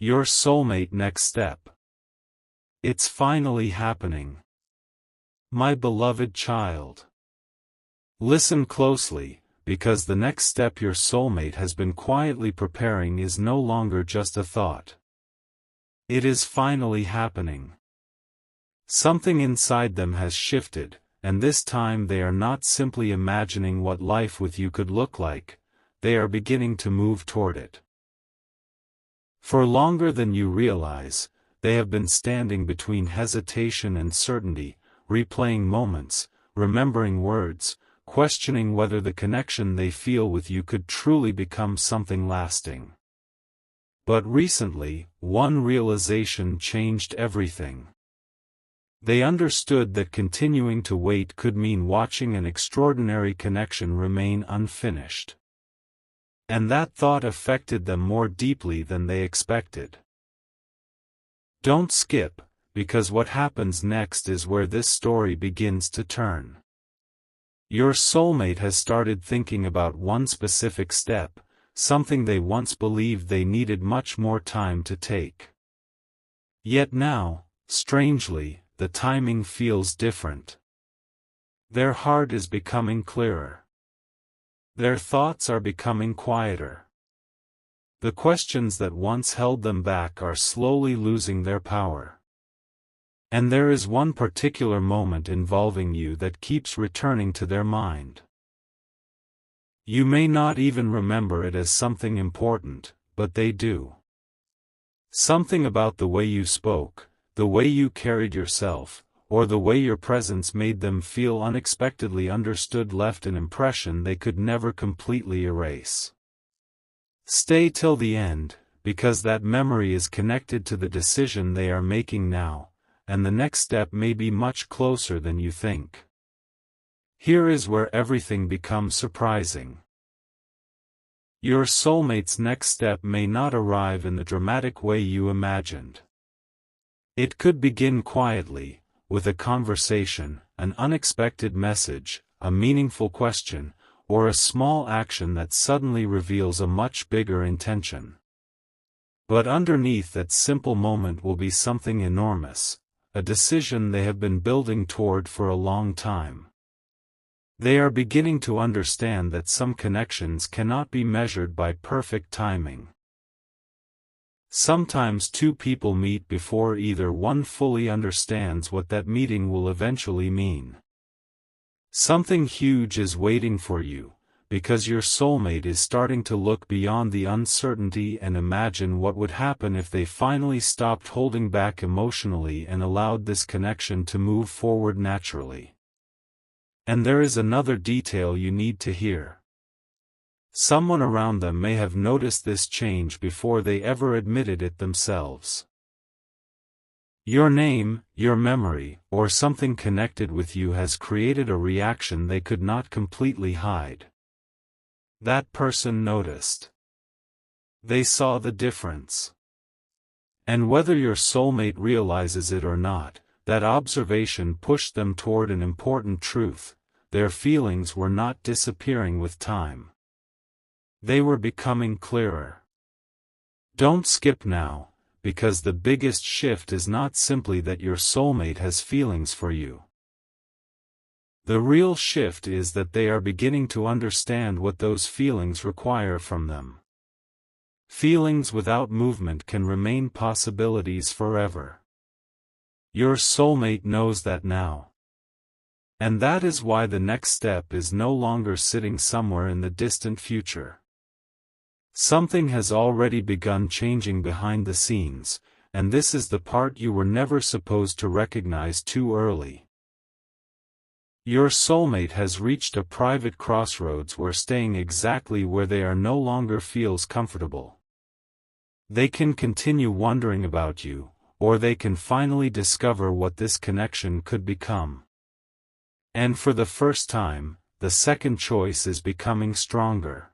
Your soulmate next step. It's finally happening. My beloved child. Listen closely, because the next step your soulmate has been quietly preparing is no longer just a thought. It is finally happening. Something inside them has shifted, and this time they are not simply imagining what life with you could look like, they are beginning to move toward it. For longer than you realize, they have been standing between hesitation and certainty, replaying moments, remembering words, questioning whether the connection they feel with you could truly become something lasting. But recently, one realization changed everything. They understood that continuing to wait could mean watching an extraordinary connection remain unfinished. And that thought affected them more deeply than they expected. Don't skip, because what happens next is where this story begins to turn. Your soulmate has started thinking about one specific step, something they once believed they needed much more time to take. Yet now, strangely, the timing feels different. Their heart is becoming clearer. Their thoughts are becoming quieter. The questions that once held them back are slowly losing their power. And there is one particular moment involving you that keeps returning to their mind. You may not even remember it as something important, but they do. Something about the way you spoke, the way you carried yourself, or the way your presence made them feel unexpectedly understood left an impression they could never completely erase. Stay till the end, because that memory is connected to the decision they are making now, and the next step may be much closer than you think. Here is where everything becomes surprising. Your soulmate's next step may not arrive in the dramatic way you imagined. It could begin quietly, with a conversation, an unexpected message, a meaningful question, or a small action that suddenly reveals a much bigger intention. But underneath that simple moment will be something enormous, a decision they have been building toward for a long time. They are beginning to understand that some connections cannot be measured by perfect timing. Sometimes two people meet before either one fully understands what that meeting will eventually mean. Something huge is waiting for you, because your soulmate is starting to look beyond the uncertainty and imagine what would happen if they finally stopped holding back emotionally and allowed this connection to move forward naturally. And there is another detail you need to hear. Someone around them may have noticed this change before they ever admitted it themselves. Your name, your memory, or something connected with you has created a reaction they could not completely hide. That person noticed. They saw the difference. And whether your soulmate realizes it or not, that observation pushed them toward an important truth: their feelings were not disappearing with time. They were becoming clearer. Don't skip now, because the biggest shift is not simply that your soulmate has feelings for you. The real shift is that they are beginning to understand what those feelings require from them. Feelings without movement can remain possibilities forever. Your soulmate knows that now. And that is why the next step is no longer sitting somewhere in the distant future. Something has already begun changing behind the scenes, and this is the part you were never supposed to recognize too early. Your soulmate has reached a private crossroads where staying exactly where they are no longer feels comfortable. They can continue wondering about you, or they can finally discover what this connection could become. And for the first time, the second choice is becoming stronger.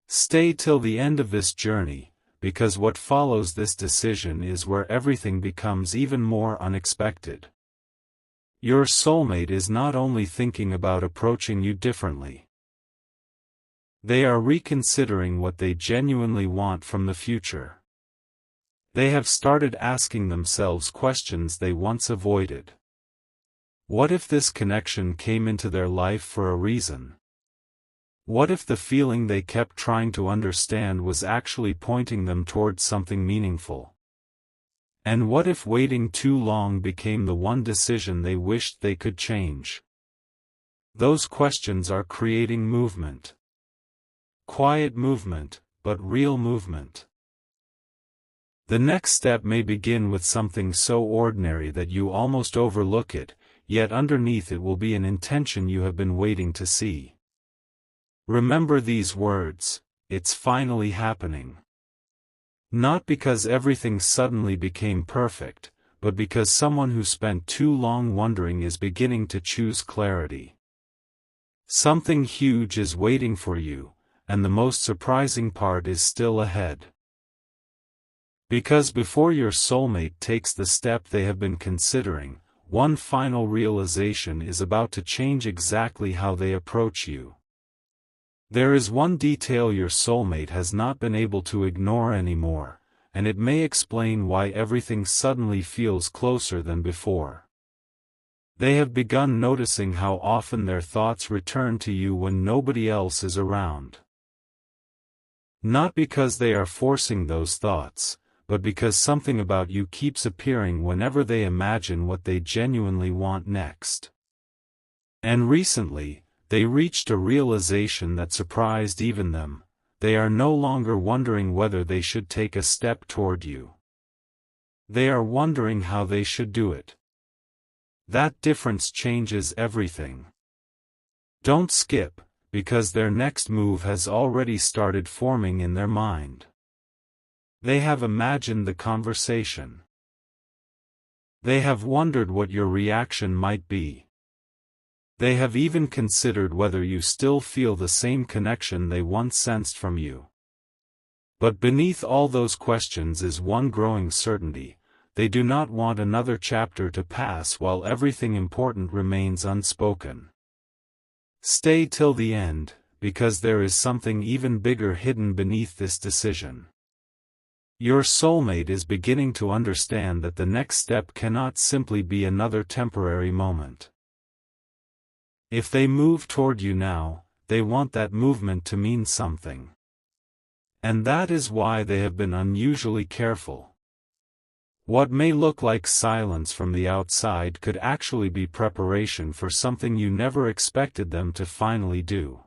Stay till the end of this journey, because what follows this decision is where everything becomes even more unexpected. Your soulmate is not only thinking about approaching you differently. They are reconsidering what they genuinely want from the future. They have started asking themselves questions they once avoided. What if this connection came into their life for a reason? What if the feeling they kept trying to understand was actually pointing them towards something meaningful? And what if waiting too long became the one decision they wished they could change? Those questions are creating movement. Quiet movement, but real movement. The next step may begin with something so ordinary that you almost overlook it, yet underneath it will be an intention you have been waiting to see. Remember these words: it's finally happening. Not because everything suddenly became perfect, but because someone who spent too long wondering is beginning to choose clarity. Something huge is waiting for you, and the most surprising part is still ahead. Because before your soulmate takes the step they have been considering, one final realization is about to change exactly how they approach you. There is one detail your soulmate has not been able to ignore anymore, and it may explain why everything suddenly feels closer than before. They have begun noticing how often their thoughts return to you when nobody else is around. Not because they are forcing those thoughts, but because something about you keeps appearing whenever they imagine what they genuinely want next. And recently, they reached a realization that surprised even them: they are no longer wondering whether they should take a step toward you. They are wondering how they should do it. That difference changes everything. Don't skip, because their next move has already started forming in their mind. They have imagined the conversation. They have wondered what your reaction might be. They have even considered whether you still feel the same connection they once sensed from you. But beneath all those questions is one growing certainty: they do not want another chapter to pass while everything important remains unspoken. Stay till the end, because there is something even bigger hidden beneath this decision. Your soulmate is beginning to understand that the next step cannot simply be another temporary moment. If they move toward you now, they want that movement to mean something. And that is why they have been unusually careful. What may look like silence from the outside could actually be preparation for something you never expected them to finally do.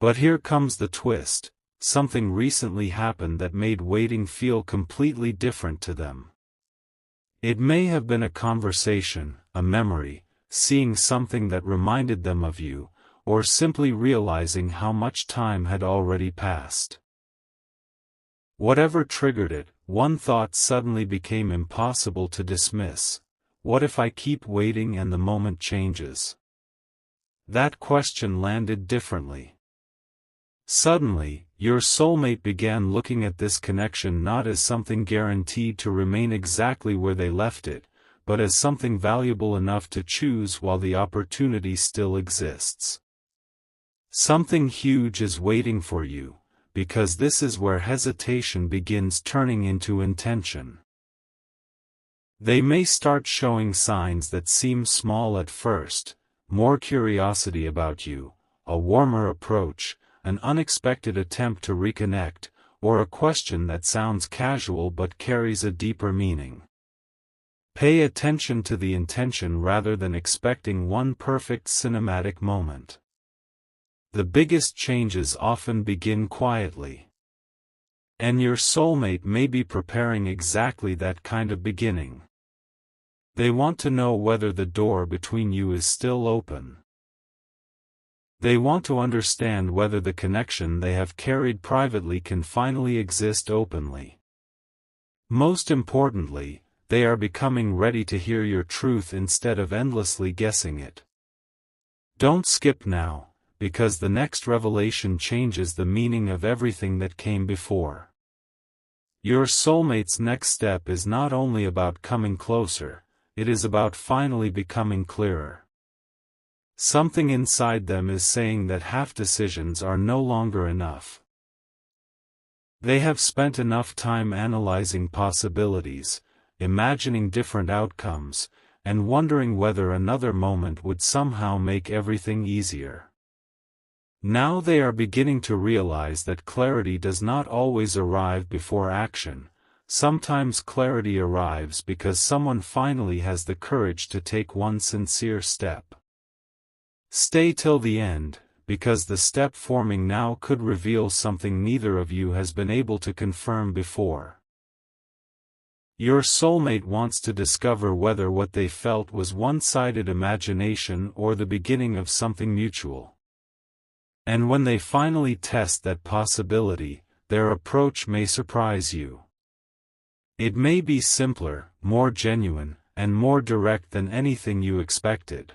But here comes the twist: something recently happened that made waiting feel completely different to them. It may have been a conversation, a memory, seeing something that reminded them of you, or simply realizing how much time had already passed. Whatever triggered it, one thought suddenly became impossible to dismiss: what if I keep waiting and the moment changes? That question landed differently. Suddenly, your soulmate began looking at this connection not as something guaranteed to remain exactly where they left it, but as something valuable enough to choose while the opportunity still exists. Something huge is waiting for you, because this is where hesitation begins turning into intention. They may start showing signs that seem small at first: more curiosity about you, a warmer approach, an unexpected attempt to reconnect, or a question that sounds casual but carries a deeper meaning. Pay attention to the intention rather than expecting one perfect cinematic moment. The biggest changes often begin quietly. And your soulmate may be preparing exactly that kind of beginning. They want to know whether the door between you is still open. They want to understand whether the connection they have carried privately can finally exist openly. Most importantly, they are becoming ready to hear your truth instead of endlessly guessing it. Don't skip now, because the next revelation changes the meaning of everything that came before. Your soulmate's next step is not only about coming closer, it is about finally becoming clearer. Something inside them is saying that half decisions are no longer enough. They have spent enough time analyzing possibilities, imagining different outcomes, and wondering whether another moment would somehow make everything easier. Now they are beginning to realize that clarity does not always arrive before action. Sometimes clarity arrives because someone finally has the courage to take one sincere step. Stay till the end, because the step forming now could reveal something neither of you has been able to confirm before. Your soulmate wants to discover whether what they felt was one-sided imagination or the beginning of something mutual. And when they finally test that possibility, their approach may surprise you. It may be simpler, more genuine, and more direct than anything you expected.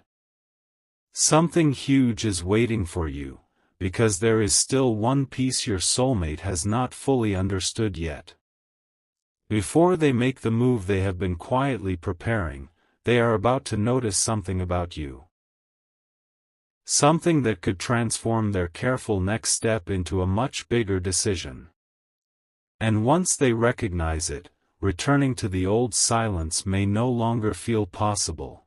Something huge is waiting for you, because there is still one piece your soulmate has not fully understood yet. Before they make the move they have been quietly preparing, they are about to notice something about you. Something that could transform their careful next step into a much bigger decision. And once they recognize it, returning to the old silence may no longer feel possible.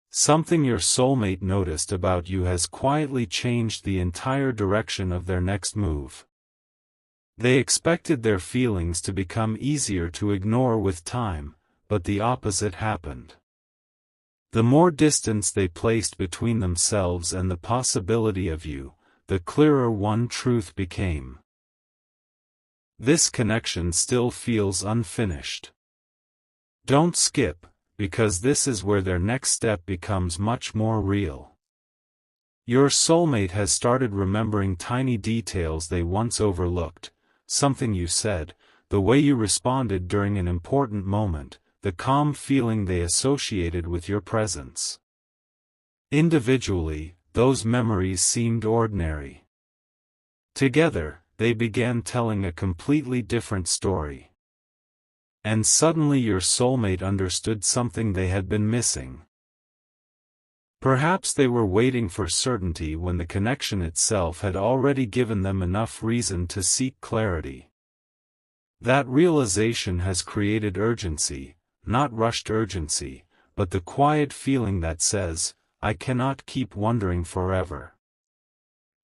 Something your soulmate noticed about you has quietly changed the entire direction of their next move. They expected their feelings to become easier to ignore with time, but the opposite happened. The more distance they placed between themselves and the possibility of you, the clearer one truth became. This connection still feels unfinished. Don't skip, because this is where their next step becomes much more real. Your soulmate has started remembering tiny details they once overlooked, something you said, the way you responded during an important moment, the calm feeling they associated with your presence. Individually, those memories seemed ordinary. Together, they began telling a completely different story. And suddenly your soulmate understood something they had been missing. Perhaps they were waiting for certainty when the connection itself had already given them enough reason to seek clarity. That realization has created urgency, not rushed urgency, but the quiet feeling that says, I cannot keep wondering forever.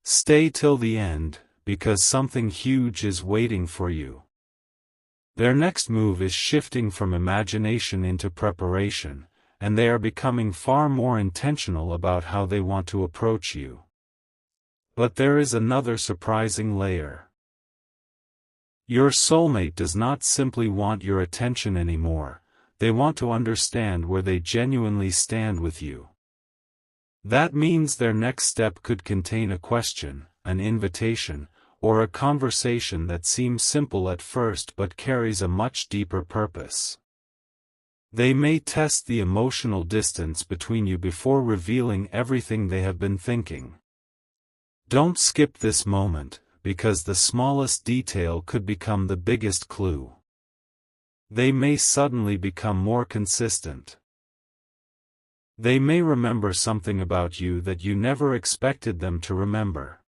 Stay till the end, because something huge is waiting for you. Their next move is shifting from imagination into preparation, and they are becoming far more intentional about how they want to approach you. But there is another surprising layer. Your soulmate does not simply want your attention anymore, they want to understand where they genuinely stand with you. That means their next step could contain a question, an invitation, or a conversation that seems simple at first but carries a much deeper purpose. They may test the emotional distance between you before revealing everything they have been thinking. Don't skip this moment, because the smallest detail could become the biggest clue. They may suddenly become more consistent. They may remember something about you that you never expected them to remember.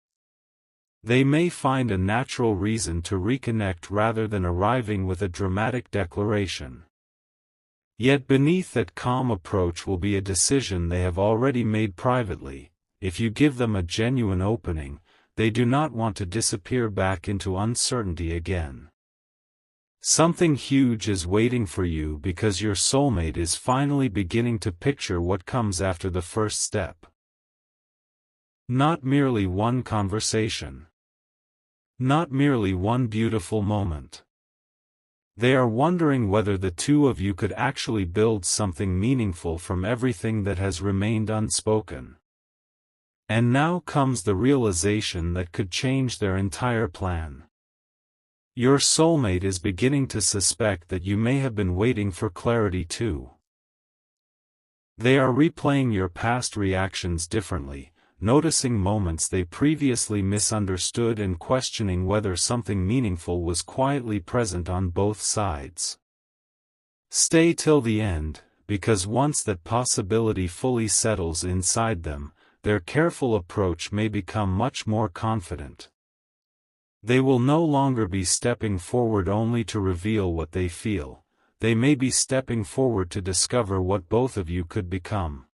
They may find a natural reason to reconnect rather than arriving with a dramatic declaration. Yet beneath that calm approach will be a decision they have already made privately. If you give them a genuine opening, they do not want to disappear back into uncertainty again. Something huge is waiting for you because your soulmate is finally beginning to picture what comes after the first step. Not merely one conversation. Not merely one beautiful moment. They are wondering whether the two of you could actually build something meaningful from everything that has remained unspoken. And now comes the realization that could change their entire plan. Your soulmate is beginning to suspect that you may have been waiting for clarity too. They are replaying your past reactions differently, noticing moments they previously misunderstood and questioning whether something meaningful was quietly present on both sides. Stay till the end, because once that possibility fully settles inside them, their careful approach may become much more confident. They will no longer be stepping forward only to reveal what they feel. They may be stepping forward to discover what both of you could become.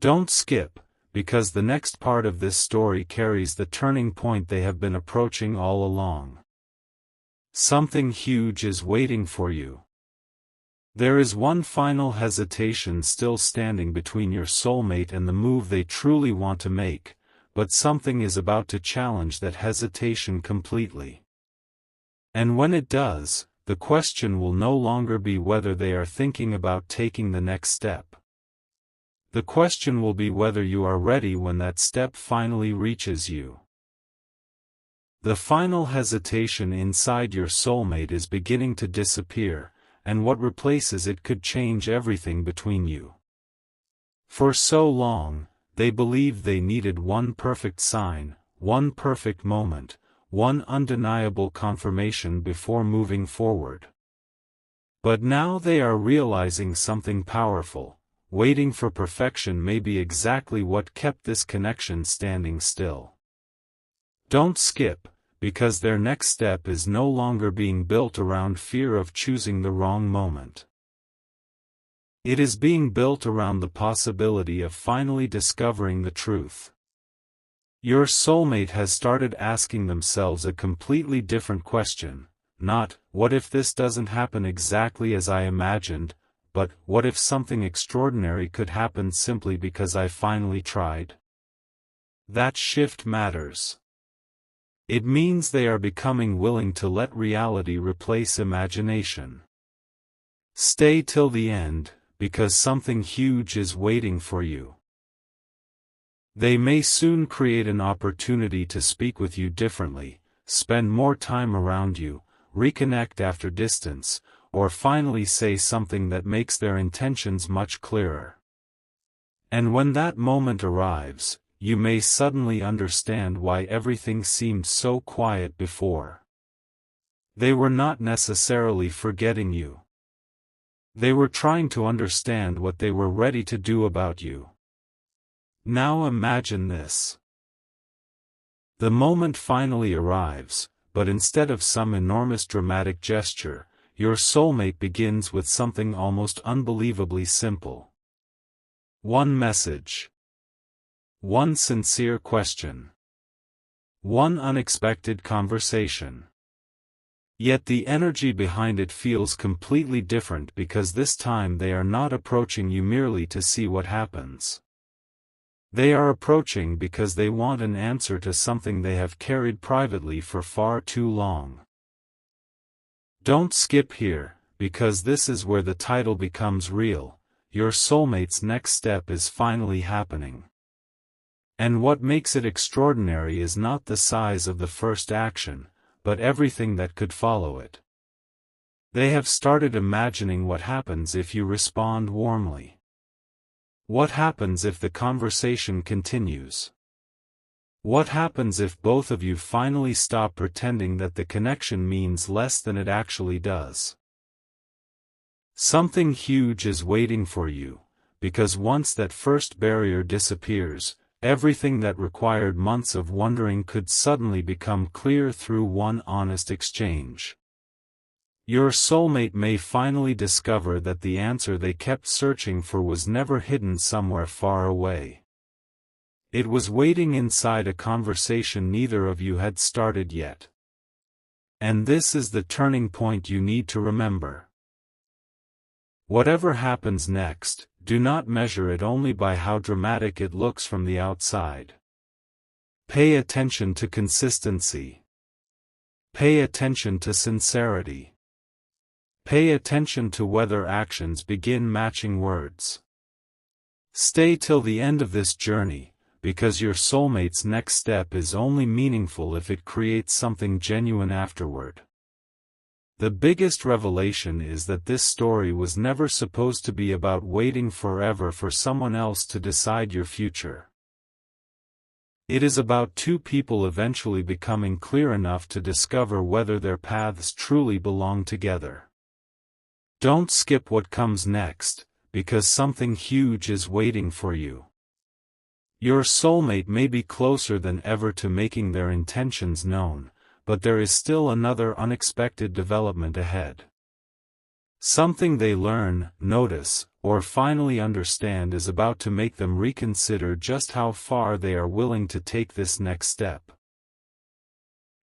Don't skip, because the next part of this story carries the turning point they have been approaching all along. Something huge is waiting for you. There is one final hesitation still standing between your soulmate and the move they truly want to make, but something is about to challenge that hesitation completely. And when it does, the question will no longer be whether they are thinking about taking the next step. The question will be whether you are ready when that step finally reaches you. The final hesitation inside your soulmate is beginning to disappear, and what replaces it could change everything between you. For so long, they believed they needed one perfect sign, one perfect moment, one undeniable confirmation before moving forward. But now they are realizing something powerful. Waiting for perfection may be exactly what kept this connection standing still. Don't skip, because their next step is no longer being built around fear of choosing the wrong moment. It is being built around the possibility of finally discovering the truth. Your soulmate has started asking themselves a completely different question, not, "What if this doesn't happen exactly as I imagined?" but, "What if something extraordinary could happen simply because I finally tried?" That shift matters. It means they are becoming willing to let reality replace imagination. Stay till the end, because something huge is waiting for you. They may soon create an opportunity to speak with you differently, spend more time around you, reconnect after distance, or finally say something that makes their intentions much clearer. And when that moment arrives, you may suddenly understand why everything seemed so quiet before. They were not necessarily forgetting you. They were trying to understand what they were ready to do about you. Now imagine this. The moment finally arrives, but instead of some enormous dramatic gesture, your soulmate begins with something almost unbelievably simple. One message. One sincere question. One unexpected conversation. Yet the energy behind it feels completely different because this time they are not approaching you merely to see what happens. They are approaching because they want an answer to something they have carried privately for far too long. Don't skip here, because this is where the title becomes real. Your soulmate's next step is finally happening. And what makes it extraordinary is not the size of the first action, but everything that could follow it. They have started imagining what happens if you respond warmly. What happens if the conversation continues? What happens if both of you finally stop pretending that the connection means less than it actually does? Something huge is waiting for you, because once that first barrier disappears, everything that required months of wondering could suddenly become clear through one honest exchange. Your soulmate may finally discover that the answer they kept searching for was never hidden somewhere far away. It was waiting inside a conversation neither of you had started yet. And this is the turning point you need to remember. Whatever happens next, do not measure it only by how dramatic it looks from the outside. Pay attention to consistency. Pay attention to sincerity. Pay attention to whether actions begin matching words. Stay till the end of this journey, because your soulmate's next step is only meaningful if it creates something genuine afterward. The biggest revelation is that this story was never supposed to be about waiting forever for someone else to decide your future. It is about two people eventually becoming clear enough to discover whether their paths truly belong together. Don't skip what comes next, because something huge is waiting for you. Your soulmate may be closer than ever to making their intentions known, but there is still another unexpected development ahead. Something they learn, notice, or finally understand is about to make them reconsider just how far they are willing to take this next step.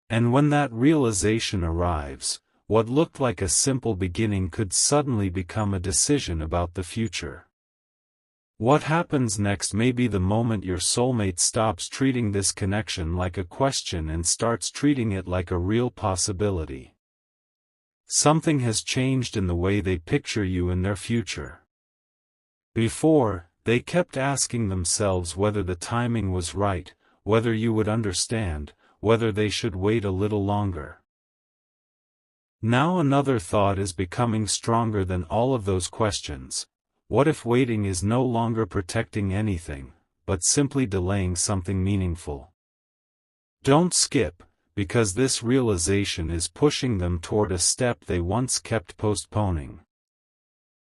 And when that realization arrives, what looked like a simple beginning could suddenly become a decision about the future. What happens next may be the moment your soulmate stops treating this connection like a question and starts treating it like a real possibility. Something has changed in the way they picture you in their future. Before, they kept asking themselves whether the timing was right, whether you would understand, whether they should wait a little longer. Now another thought is becoming stronger than all of those questions. What if waiting is no longer protecting anything, but simply delaying something meaningful? Don't skip, because this realization is pushing them toward a step they once kept postponing.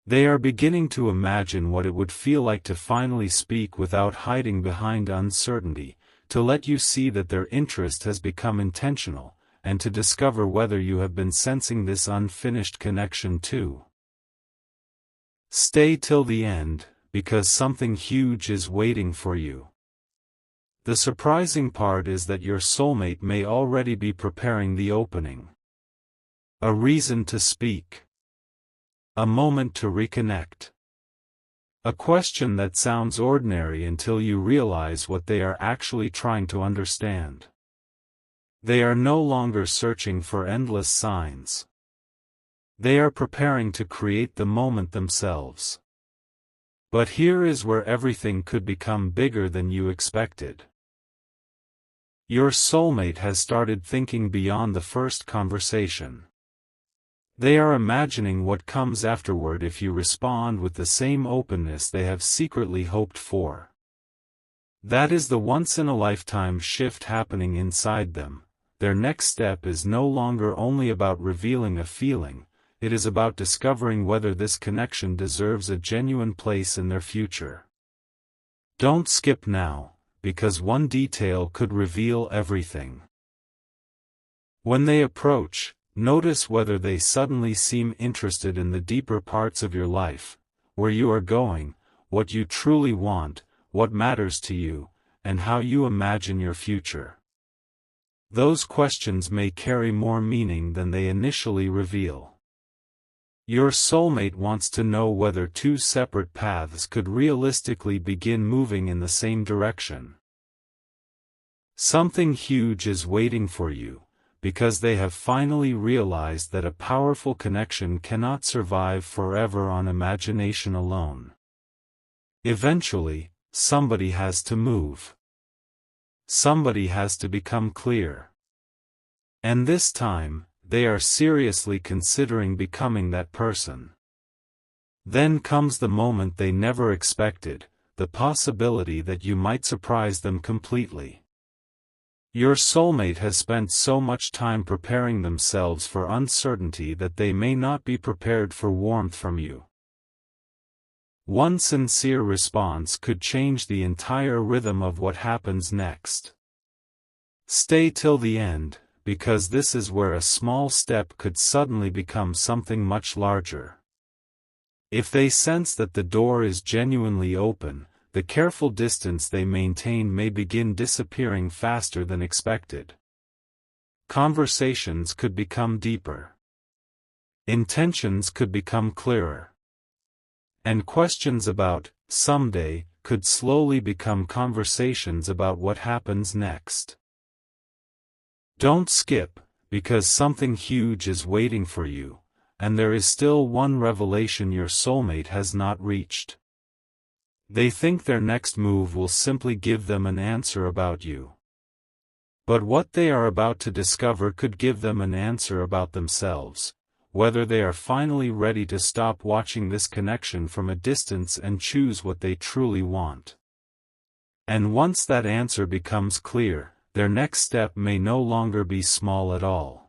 They are beginning to imagine what it would feel like to finally speak without hiding behind uncertainty, to let you see that their interest has become intentional, and to discover whether you have been sensing this unfinished connection too. Stay till the end, because something huge is waiting for you. The surprising part is that your soulmate may already be preparing the opening. A reason to speak. A moment to reconnect. A question that sounds ordinary until you realize what they are actually trying to understand. They are no longer searching for endless signs. They are preparing to create the moment themselves. But here is where everything could become bigger than you expected. Your soulmate has started thinking beyond the first conversation. They are imagining what comes afterward if you respond with the same openness they have secretly hoped for. That is the once-in-a-lifetime shift happening inside them. Their next step is no longer only about revealing a feeling, it is about discovering whether this connection deserves a genuine place in their future. Don't skip now, because one detail could reveal everything. When they approach, notice whether they suddenly seem interested in the deeper parts of your life, where you are going, what you truly want, what matters to you, and how you imagine your future. Those questions may carry more meaning than they initially reveal. Your soulmate wants to know whether two separate paths could realistically begin moving in the same direction. Something huge is waiting for you, because they have finally realized that a powerful connection cannot survive forever on imagination alone. Eventually, somebody has to move. Somebody has to become clear. And this time, they are seriously considering becoming that person. Then comes the moment they never expected, the possibility that you might surprise them completely. Your soulmate has spent so much time preparing themselves for uncertainty that they may not be prepared for warmth from you. One sincere response could change the entire rhythm of what happens next. Stay till the end, because this is where a small step could suddenly become something much larger. If they sense that the door is genuinely open, the careful distance they maintain may begin disappearing faster than expected. Conversations could become deeper. Intentions could become clearer. And questions about, someday, could slowly become conversations about what happens next. Don't skip, because something huge is waiting for you, and there is still one revelation your soulmate has not reached. They think their next move will simply give them an answer about you. But what they are about to discover could give them an answer about themselves, whether they are finally ready to stop watching this connection from a distance and choose what they truly want. And once that answer becomes clear, their next step may no longer be small at all.